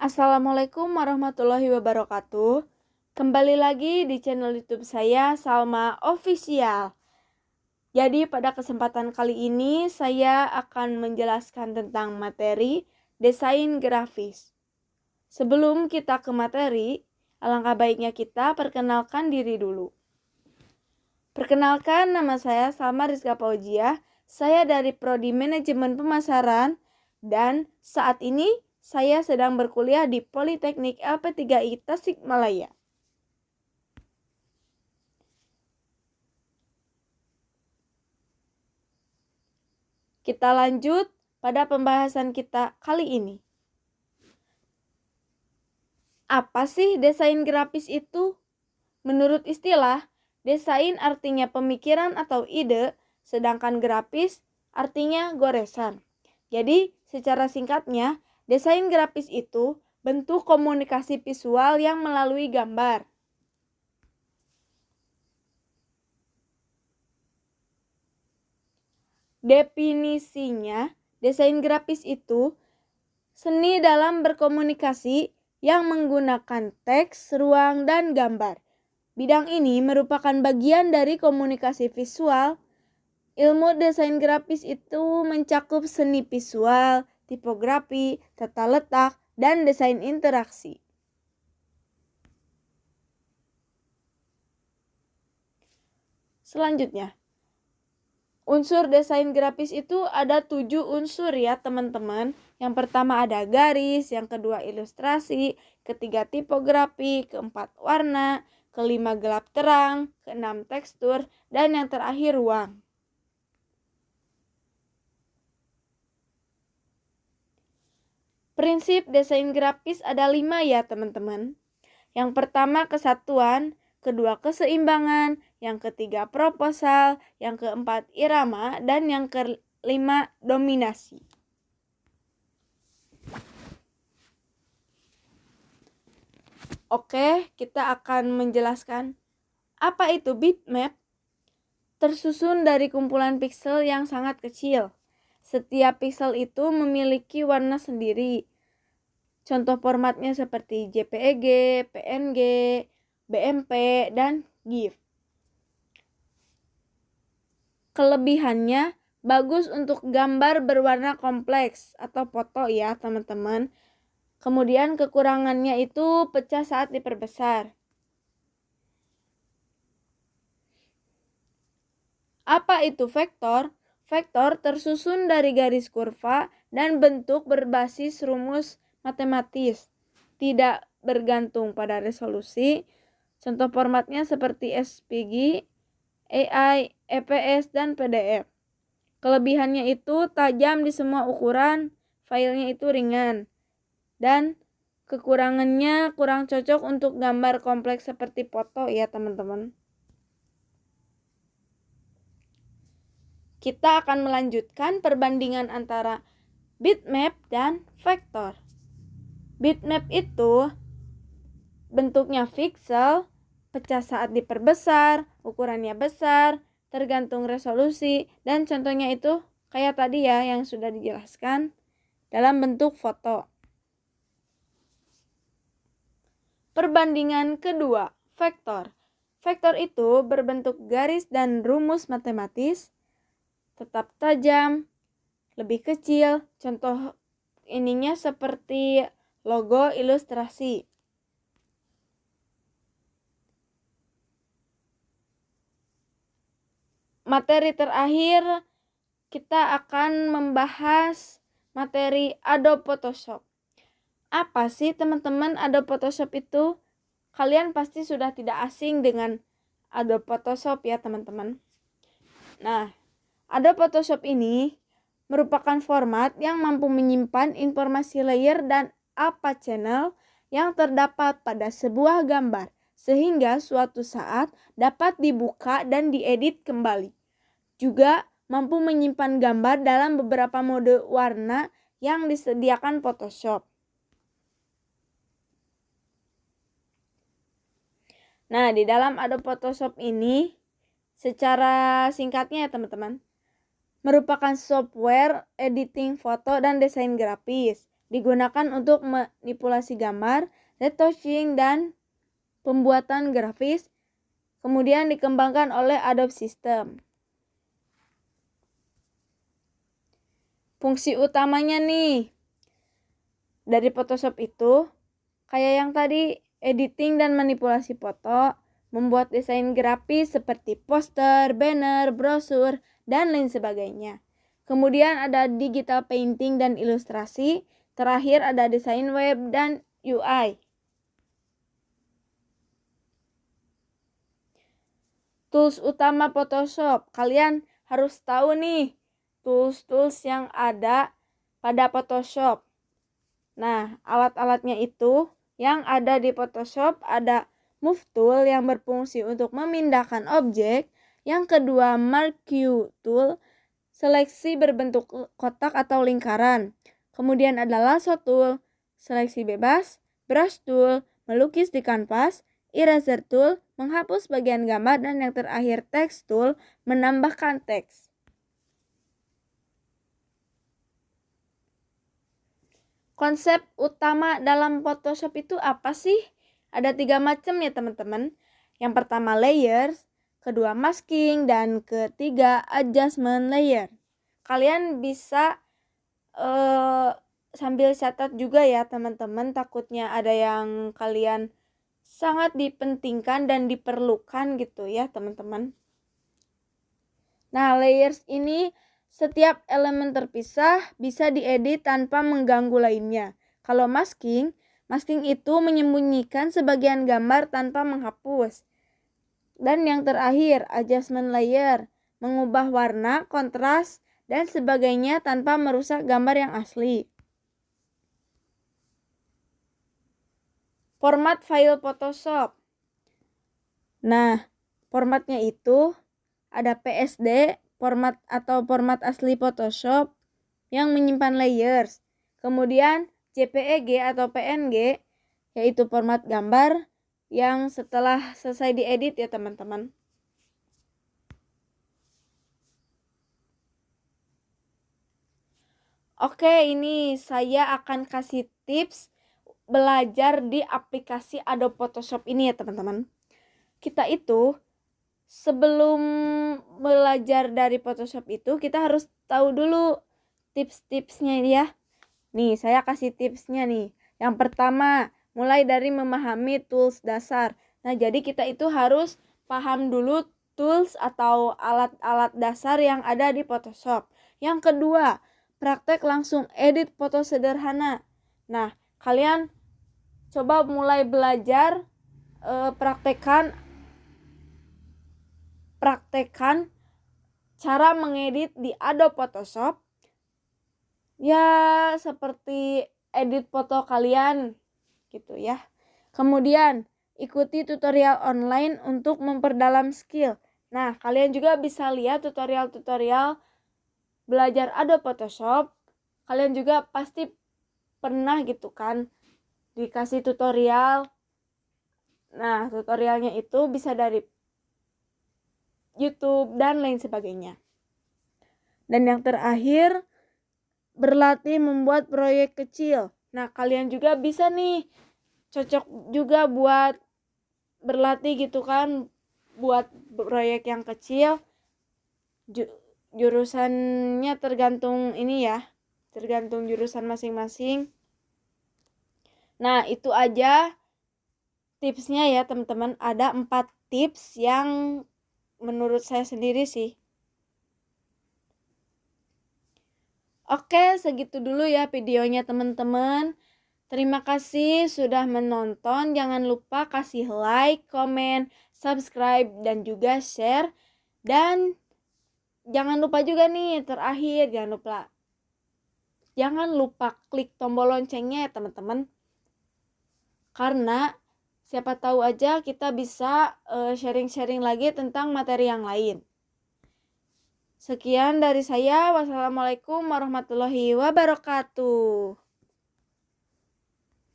Assalamualaikum warahmatullahi wabarakatuh. Kembali lagi di channel YouTube saya, Salma Official. Jadi pada kesempatan kali ini saya akan menjelaskan tentang materi desain grafis. Sebelum kita ke materi, alangkah baiknya kita perkenalkan diri dulu. Perkenalkan, nama saya Salma Rizka Paujiah. Saya dari Prodi Manajemen Pemasaran dan saat ini saya sedang berkuliah di Politeknik LP3I Tasikmalaya. Kita lanjut pada pembahasan kita kali ini. Apa sih desain grafis itu? Menurut istilah, desain artinya pemikiran atau ide, sedangkan grafis artinya goresan. Jadi, secara singkatnya, desain grafis itu bentuk komunikasi visual yang melalui gambar. Definisinya, desain grafis itu seni dalam berkomunikasi yang menggunakan teks, ruang, dan gambar. Bidang ini merupakan bagian dari komunikasi visual. Ilmu desain grafis itu mencakup seni visual, tipografi, tata letak, dan desain interaksi. Selanjutnya, unsur desain grafis itu ada 7 unsur ya teman-teman. Yang pertama ada garis, yang kedua ilustrasi, ketiga tipografi, keempat warna, kelima gelap terang, keenam tekstur, dan yang terakhir ruang. Prinsip desain grafis ada 5 ya teman-teman. Yang pertama kesatuan, kedua keseimbangan, yang ketiga proposal, yang keempat irama, dan yang kelima dominasi. Oke, kita akan menjelaskan apa itu bitmap. Tersusun dari kumpulan piksel yang sangat kecil. Setiap piksel itu memiliki warna sendiri. Contoh formatnya seperti JPEG, PNG, BMP, dan GIF. Kelebihannya bagus untuk gambar berwarna kompleks atau foto ya teman-teman. Kemudian kekurangannya itu pecah saat diperbesar. Apa itu vektor? Vektor tersusun dari garis kurva dan bentuk berbasis rumus matematis, tidak bergantung pada resolusi. Contoh formatnya seperti SVG, AI, EPS, dan PDF. Kelebihannya itu tajam di semua ukuran, filenya itu ringan, dan kekurangannya kurang cocok untuk gambar kompleks seperti foto ya teman-teman. Kita akan melanjutkan perbandingan antara bitmap dan vektor. Bitmap itu bentuknya piksel, pecah saat diperbesar, ukurannya besar, tergantung resolusi, dan contohnya itu kayak tadi ya yang sudah dijelaskan dalam bentuk foto. Perbandingan kedua, vektor. Vektor itu berbentuk garis dan rumus matematis, tetap tajam, lebih kecil. Contoh ininya seperti logo ilustrasi. Materi terakhir kita akan membahas materi Adobe Photoshop. Apa sih teman-teman Adobe Photoshop itu? Kalian pasti sudah tidak asing dengan Adobe Photoshop ya teman-teman. Nah, Adobe Photoshop ini merupakan format yang mampu menyimpan informasi layer dan apa channel yang terdapat pada sebuah gambar, sehingga suatu saat dapat dibuka dan diedit kembali. Juga mampu menyimpan gambar dalam beberapa mode warna yang disediakan Photoshop. Nah, di dalam Adobe Photoshop ini, secara singkatnya ya teman-teman, merupakan software editing foto dan desain grafis. digunakan untuk manipulasi gambar, retouching, dan pembuatan grafis, kemudian dikembangkan oleh Adobe System. Fungsi utamanya nih dari Photoshop itu kayak yang tadi, editing dan manipulasi foto, membuat desain grafis seperti poster, banner, brosur, dan lain sebagainya. Kemudian ada digital painting dan ilustrasi, terakhir ada desain web dan UI. Tools utama Photoshop, kalian harus tahu nih tools-tools yang ada pada Photoshop. Nah, alat-alatnya itu yang ada di Photoshop ada Move Tool yang berfungsi untuk memindahkan objek. Yang kedua, Mark Q Tool, seleksi berbentuk kotak atau lingkaran. Kemudian ada Lasso Tool, seleksi bebas. Brush Tool, melukis di kanvas. Eraser Tool, menghapus bagian gambar. Dan yang terakhir, Text Tool, menambahkan teks. Konsep utama dalam Photoshop itu apa sih? Ada 3 macam ya teman-teman. Yang pertama layers, kedua masking, dan ketiga adjustment layer. Kalian bisa sambil catat juga ya teman-teman, takutnya ada yang kalian sangat dipentingkan dan diperlukan gitu ya teman-teman. Nah, layers ini setiap elemen terpisah bisa diedit tanpa mengganggu lainnya. Kalau masking itu menyembunyikan sebagian gambar tanpa menghapus. Dan yang terakhir, adjustment layer, mengubah warna, kontras, dan sebagainya tanpa merusak gambar yang asli. Format file Photoshop. Nah, formatnya itu ada PSD, format asli Photoshop yang menyimpan layers. Kemudian JPEG atau PNG, yaitu format gambar yang setelah selesai diedit ya teman-teman. Oke, ini saya akan kasih tips belajar di aplikasi Adobe Photoshop ini ya teman-teman. Kita itu sebelum belajar dari Photoshop itu kita harus tahu dulu tips-tipsnya ya. Nih, saya kasih tipsnya nih. Yang pertama, mulai dari memahami tools dasar. Nah, jadi kita itu harus paham dulu tools atau alat-alat dasar yang ada di Photoshop. Yang kedua, praktek langsung edit foto sederhana. Nah, kalian coba mulai belajar praktekkan cara mengedit di Adobe Photoshop. Ya, seperti edit foto kalian gitu ya. Kemudian, ikuti tutorial online untuk memperdalam skill. Nah, kalian juga bisa lihat tutorial-tutorial belajar Adobe Photoshop. Kalian juga pasti pernah gitu kan dikasih tutorial. Nah, tutorialnya itu bisa dari YouTube dan lain sebagainya. Dan yang terakhir, berlatih membuat proyek kecil. Nah, kalian juga bisa nih cocok juga buat berlatih gitu kan, buat proyek yang kecil. Jurusannya tergantung ini ya, tergantung jurusan masing-masing. Nah, itu aja tipsnya ya teman-teman. Ada 4 tips yang menurut saya sendiri sih. Oke, segitu dulu ya videonya teman-teman. Terima kasih sudah menonton. Jangan lupa kasih like, komen, subscribe, dan juga share. Dan jangan lupa juga nih, terakhir jangan lupa klik tombol loncengnya ya teman-teman. Karena siapa tahu aja kita bisa sharing-sharing lagi tentang materi yang lain. Sekian dari saya. Wassalamualaikum warahmatullahi wabarakatuh.